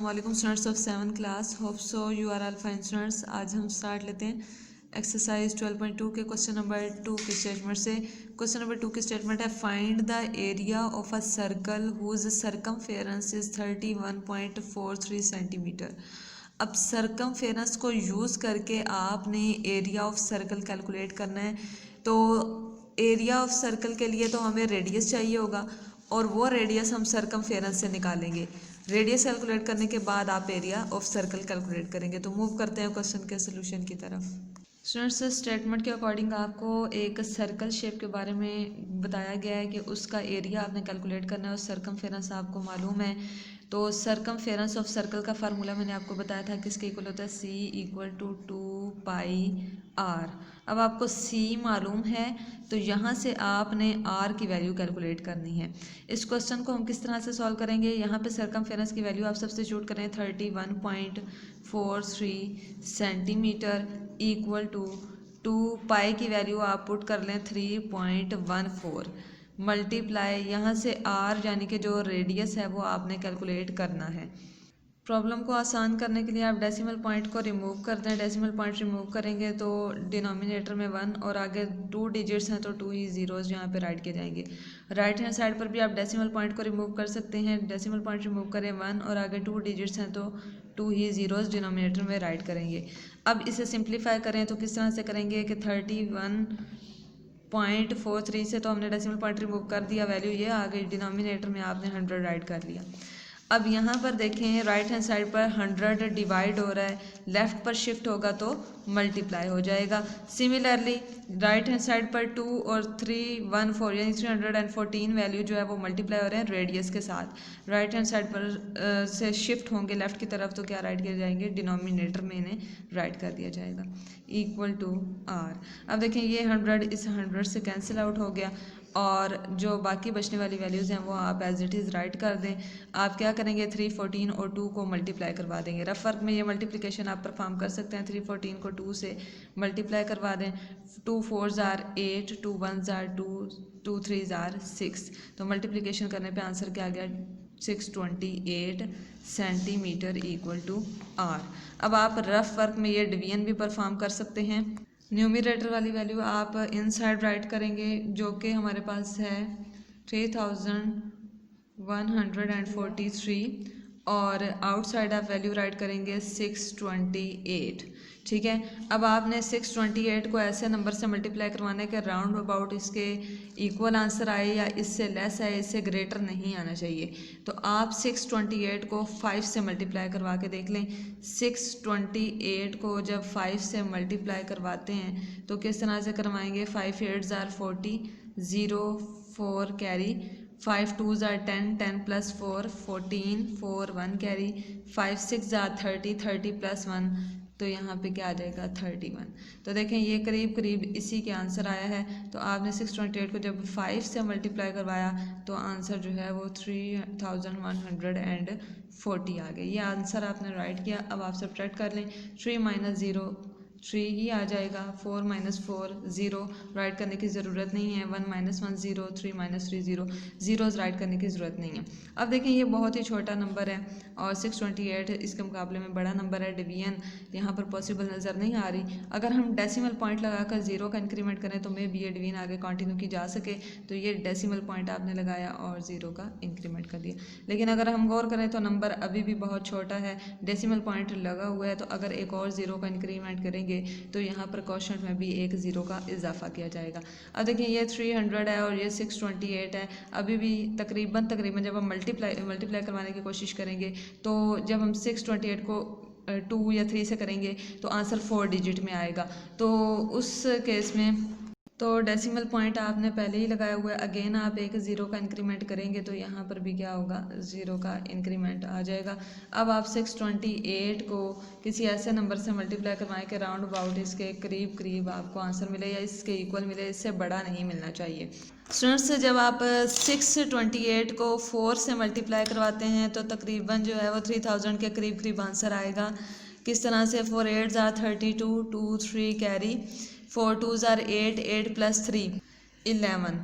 अस्सलामुअलैकुम students of 7th class, hope so you are all fine students. आज हम start लेते हैं एक्सरसाइज 12.2 के क्वेश्चन नंबर 2 के स्टेटमेंट से। क्वेश्चन नंबर 2 की स्टेटमेंट है find the area of a circle whose circumference is 31.43 centimetre. अब सर्कमफेरेंस को यूज़ करके आपने एरिया ऑफ सर्कल कैलकुलेट करना है। तो एरिया ऑफ सर्कल के लिए तो हमें रेडियस चाहिए होगा और वो रेडियस हम सर्कमफेरेंस से निकालेंगे। रेडियस कैलकुलेट करने के बाद आप एरिया ऑफ सर्कल कैलकुलेट करेंगे। तो मूव करते हैं क्वेश्चन के सोल्यूशन की तरफ। स्टूडेंट्स, स्टेटमेंट के अकॉर्डिंग आपको एक सर्कल शेप के बारे में बताया गया है कि उसका एरिया आपने कैलकुलेट करना है और सर्कमफेरेंस आपको मालूम है। तो सर्कमफेरेंस ऑफ सर्कल का फार्मूला मैंने आपको बताया था किसके इक्वल होता है, C = 2πr। अब आपको C मालूम है तो यहाँ से आपने R की वैल्यू कैलकुलेट करनी है। इस क्वेश्चन को हम किस तरह से सॉल्व करेंगे, यहाँ पे सर्कमफेरेंस की वैल्यू आप सब्स्टिट्यूट करें 31.43 सेंटीमीटर इक्वल टू 2π की वैल्यू आप पुट कर लें 3.14 मल्टीप्लाई यहाँ से R यानी कि जो रेडियस है वो आपने कैलकुलेट करना है। प्रॉब्लम को आसान करने के लिए आप डेसिमल पॉइंट को रिमूव कर दें। डेसिमल पॉइंट रिमूव करेंगे तो डिनोमिनेटर में 1 और आगे 2 डिजिट्स हैं तो 2 ही ज़ीरोज़ यहाँ पे राइट किए जाएंगे। राइट हैंड साइड पर भी आप डेसिमल पॉइंट को रिमूव कर सकते हैं। डेसिमल पॉइंट रिमूव करें 1 और आगे 2 डिजिट्स हैं तो 2 ही ज़ीरोज़ डिनोमिनेटर में राइट करेंगे। अब इसे सिंप्लीफाई करें तो किस तरह से करेंगे कि 31.43 से तो हमने डेसिमल पॉइंट रिमूव कर दिया, वैल्यू ये आ गई, डिनोमिनेटर में आपने 100 राइट कर लिया। अब यहाँ पर देखें राइट हैंड साइड पर 100 डिवाइड हो रहा है, लेफ़्ट पर शिफ्ट होगा तो मल्टीप्लाई हो जाएगा। सिमिलरली राइट हैंड साइड पर 2 और 314 यानी 314 वैल्यू जो है वो मल्टीप्लाई हो रहे हैं रेडियस के साथ। राइट हैंड साइड पर से शिफ्ट होंगे लेफ़्ट की तरफ तो क्या राइट किए जाएंगे, डिनोमिनेटर में इन्हें राइट कर दिया जाएगा इक्वल टू R। अब देखें ये 100 इस 100 से कैंसिल आउट हो गया और जो बाकी बचने वाली वैल्यूज़ हैं वो आप एज इट इज़ राइट कर दें। आप क्या करेंगे 314 और 2 को मल्टीप्लाई करवा देंगे। रफ वर्क में ये मल्टीप्लिकेशन आप परफॉर्म कर सकते हैं। 314 को 2 से मल्टीप्लाई करवा दें। 2 4s are 8, 2 1s are 2, 2 3s are 6। तो मल्टीप्लिकेशन करने पे आंसर क्या आ गया, 628 सेंटीमीटर इक्वल टू R। अब आप रफ वर्क में ये डिवीजन भी परफॉर्म कर सकते हैं। न्यूमरेटर वाली वैल्यू आप इनसाइड राइट करेंगे जो कि हमारे पास है 3143 और आउटसाइड आप वैल्यू राइट करेंगे 628। ठीक है, अब आपने 628 को ऐसे नंबर से मल्टीप्लाई करवाने के राउंड अबाउट इसके इक्वल आंसर आए या इससे लेस आए, इससे ग्रेटर नहीं आना चाहिए। तो आप 628 को 5 से मल्टीप्लाई करवा के देख लें। 628 को जब 5 से मल्टीप्लाई करवाते हैं तो किस तरह से करवाएंगे, 5 8s are 40, 0 4 carry, 5 2s are 10, 10 + 4 14, 4 1 carry, 5 6s are 30, 30 + 1 तो यहाँ पे क्या आ जाएगा 31। तो देखें ये करीब करीब इसी के आंसर आया है। तो आपने 628 को जब 5 से मल्टीप्लाई करवाया तो आंसर जो है वो 3140 आ गई। ये आंसर आपने राइट किया। अब आप सब्ट्रैक्ट कर लें, 3 - 0 3 ही आ जाएगा, 4 - 4 0 राइट करने की ज़रूरत नहीं है, 1 - 1 0, 3 - 3 0, ज़ीरोज़ राइट करने की ज़रूरत नहीं है। अब देखें ये बहुत ही छोटा नंबर है और 628 इसके मुकाबले में बड़ा नंबर है। डिवीजन यहाँ पर पॉसिबल नज़र नहीं आ रही। अगर हम डेसिमल पॉइंट लगाकर 0 का इंक्रीमेंट करें तो मे बी ये डिवीजन आगे कंटिन्यू की जा सके। तो ये डेसिमल पॉइंट आपने लगाया और 0 का इंक्रीमेंट कर दिया। लेकिन अगर हम गौर करें तो नंबर अभी भी बहुत छोटा है, डेसिमल पॉइंट लगा हुआ है। तो अगर एक और 0 का इंक्रीमेंट करेंगे तो यहाँ पर क्वोशंट में भी एक 0 का इजाफा किया जाएगा। अब देखिए ये 300 है और ये 628 है। अभी भी तकरीबन जब हम मल्टीप्लाई करवाने की कोशिश करेंगे तो जब हम 628 को 2 या 3 से करेंगे तो आंसर 4 डिजिट में आएगा। तो उस केस में तो डेसिमल पॉइंट आपने पहले ही लगाया हुआ है। अगेन आप एक 0 का इंक्रीमेंट करेंगे तो यहाँ पर भी क्या होगा, 0 का इंक्रीमेंट आ जाएगा। अब आप 628 को किसी ऐसे नंबर से मल्टीप्लाई करवाएं कि राउंड अबाउट इसके करीब करीब आपको आंसर मिले या इसके इक्वल मिले, इससे बड़ा नहीं मिलना चाहिए। स्टूडेंट्स, जब आप 628 को 4 से मल्टीप्लाई करवाते हैं तो तकरीबन जो है वो 3000 के करीब करीब आंसर आएगा। किस तरह से, 4 8s are 32, 2 3 carry, 4 2s are 8, 8 + 3 11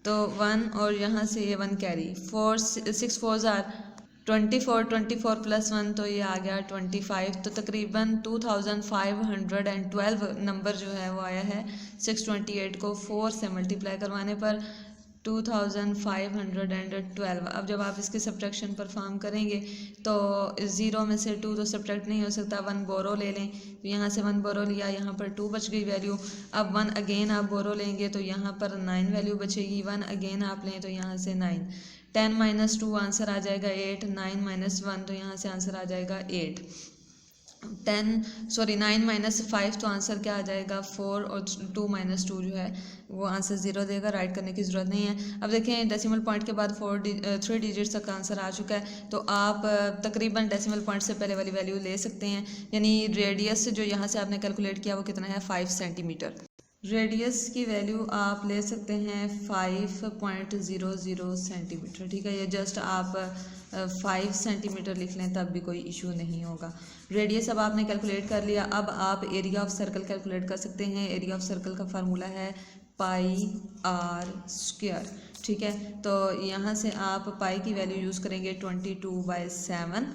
तो 1 और यहाँ से ये 1 कैरी, 4 6 4s are 24 प्लस 1 तो ये आ गया 25, तो तकरीबन 2512 नंबर जो है वो आया है 628 को 4 से मल्टीप्लाई करवाने पर 2512। अब जब आप इसकी सब्ट्रैक्शन परफॉर्म करेंगे तो 0 में से 2 तो सब्ट्रैक्ट नहीं हो सकता, 1 बोरो ले लें, तो यहाँ से 1 बोरो लिया, यहाँ पर 2 बच गई वैल्यू। अब 1 अगेन आप बोरो लेंगे तो यहाँ पर 9 वैल्यू बचेगी, 1 अगेन आप लें तो यहाँ से 9, 10 - 2 आंसर आ जाएगा 8, 9 - 1 तो यहाँ से आंसर आ जाएगा 8, 9 - 5 तो आंसर क्या आ जाएगा 4, और 2 - 2 जो है वो आंसर 0 देगा, राइट करने की ज़रूरत नहीं है। अब देखें डेसिमल पॉइंट के बाद 3 डिजिट्स तक आंसर आ चुका है, तो आप तकरीबन डेसिमल पॉइंट से पहले वाली वैल्यू ले सकते हैं, यानी रेडियस जो यहाँ से आपने कैलकुलेट किया वो कितना है 5 सेंटीमीटर। रेडियस की वैल्यू आप ले सकते हैं 5.00 सेंटीमीटर, ठीक है, ये जस्ट आप 5 सेंटीमीटर लिख लें तब भी कोई इशू नहीं होगा। रेडियस अब आपने कैलकुलेट कर लिया, अब आप एरिया ऑफ सर्कल कैलकुलेट कर सकते हैं। एरिया ऑफ सर्कल का फार्मूला है πr², ठीक है, तो यहाँ से आप पाई की वैल्यू यूज़ करेंगे 22/7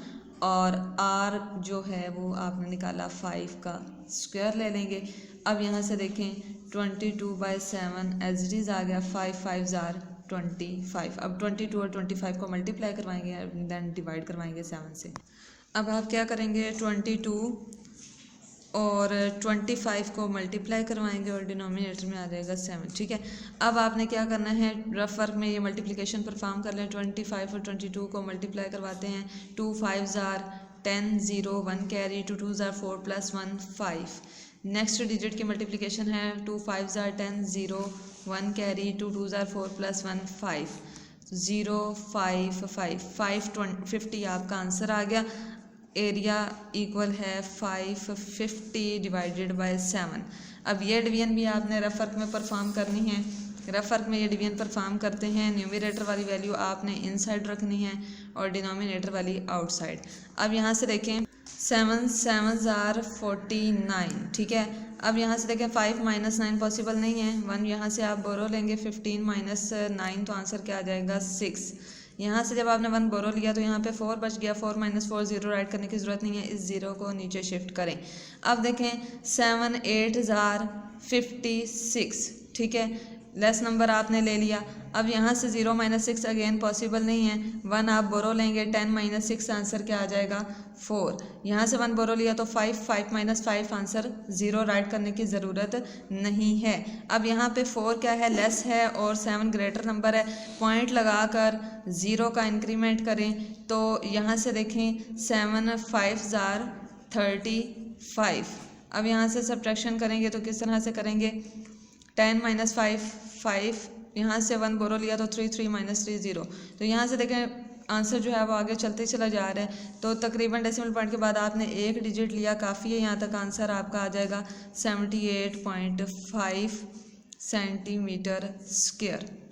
और r जो है वो आपने निकाला 5 का स्क्वायर ले लेंगे। अब यहाँ से देखें 22/7 एज इट इज़ आ गया, 5 5 ज़ार 25। अब 22 और 25 को मल्टीप्लाई करवाएंगे, देन डिवाइड करवाएंगे 7 से। अब आप क्या करेंगे 22 और 25 को मल्टीप्लाई करवाएंगे और डिनोमिनेटर में आ जाएगा 7, ठीक है। अब आपने क्या करना है, रफ वर्क में ये मल्टीप्लिकेशन परफॉर्म कर लें। 25 और 22 को मल्टीप्लाई करवाते हैं, 2 5 ज़ार 10, 0 1 कैरी, 2 2 ज़ार 4 + 1 5। नेक्स्ट डिजिट की मल्टीप्लिकेशन है 2 5 ज़ार 10, 0 1 कैरी, 2 2 ज़ार 4 + 1 5, 0 5 5 550 आपका आंसर आ गया। एरिया इक्वल है 550 डिवाइडेड बाय 7। अब ये डिवीजन भी आपने रफ वर्क में परफॉर्म करनी है। रफ वर्क में ये डिवीजन परफॉर्म करते हैं, न्यूमरेटर वाली वैल्यू आपने इनसाइड रखनी है और डिनोमिनेटर वाली आउटसाइड। अब यहाँ से देखें 7 7 ज़ार 49, ठीक है। अब यहाँ से देखें 5 - 9 पॉसिबल नहीं है, 1 यहाँ से आप बोरो लेंगे, 15 - 9 तो आंसर क्या आ जाएगा 6। यहाँ से जब आपने 1 बोरो लिया तो यहाँ पे 4 बच गया, 4 - 4 0, राइट करने की ज़रूरत नहीं है, इस 0 को नीचे शिफ्ट करें। अब देखें 7 8 ज़ार 56, ठीक है, लेस नंबर आपने ले लिया। अब यहाँ से 0 - 6 अगेन पॉसिबल नहीं है, 1 आप बोरो लेंगे, 10 - 6 आंसर क्या आ जाएगा 4। यहाँ से 1 बोरो लिया तो 5 5 - 5 आंसर 0, राइट करने की ज़रूरत नहीं है। अब यहाँ पे 4 क्या है, लेस है, और 7 ग्रेटर नंबर है। पॉइंट लगाकर 0 का इंक्रीमेंट करें तो यहाँ से देखें 7 5 ज़ार 35। अब यहाँ से सब्ट्रैक्शन करेंगे तो किस तरह से करेंगे, 10 - 5 5, यहाँ से 1 बोरो लिया तो 3 3 - 3 0, तो यहाँ से देखें आंसर जो है वो आगे चलते ही चला जा रहा है। तो तकरीबन डेसिमल पॉइंट के बाद आपने एक डिजिट लिया काफ़ी है, यहाँ तक आंसर आपका आ जाएगा 78.5 सेंटीमीटर स्क्वायर।